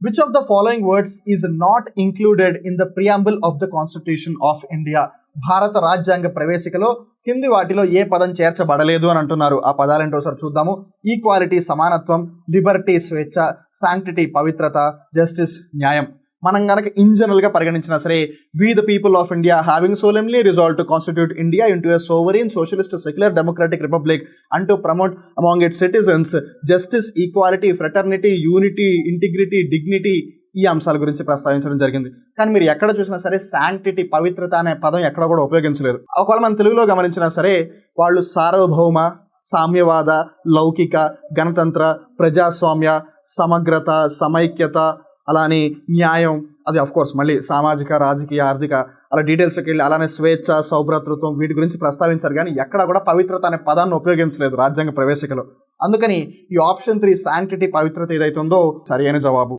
Which of the following words is not included in the preamble of the Constitution of India? భారత రాజ్యాంగ ప్రవేశికలో కింది వాటిలో ఏ పదం చేర్చబడలేదు అని అంటున్నారు. ఆ పదాలేంటో ఒకసారి చూద్దాము. ఈక్వాలిటీ సమానత్వం, లిబర్టీ స్వేచ్ఛ, శాంక్టిటీ పవిత్రత, జస్టిస్ న్యాయం. మనం గనక ఇన్ జనరల్ గా పరిగణించినా సరే, we the people of India having solemnly resolved to constitute India into a sovereign socialist secular democratic republic and to promote among its citizens justice, equality, fraternity, unity, integrity, dignity, ఈ అంశాల గురించి ప్రస్తావించడం జరిగింది. కానీ మీరు ఎక్కడ చూసినా సరే శాంక్టిటీ పవిత్రత అనే పదం ఎక్కడ కూడా ఉపయోగించలేదు. ఒకవేళ మనం తెలుగులో గమనించినా సరే, వాళ్ళు సార్వభౌమ, సామ్యవాద, లౌకిక, గణతంత్ర, ప్రజాస్వామ్య, సమగ్రత, సమైక్యత, అలానే న్యాయం, అది అఫ్ కోర్స్ మళ్ళీ సామాజిక, రాజకీయ, ఆర్థిక అలా డీటెయిల్స్లోకి వెళ్ళి, అలానే స్వేచ్ఛ, సౌభ్రాతృత్వం, వీటి గురించి ప్రస్తావించారు. కానీ ఎక్కడ కూడా పవిత్రత అనే పదాన్ని ఉపయోగించలేదు రాజ్యాంగ ప్రవేశికలో. అందుకని ఈ ఆప్షన్ 3 శాంక్టిటీ పవిత్రత ఏదైతే ఉందో సరైన జవాబు.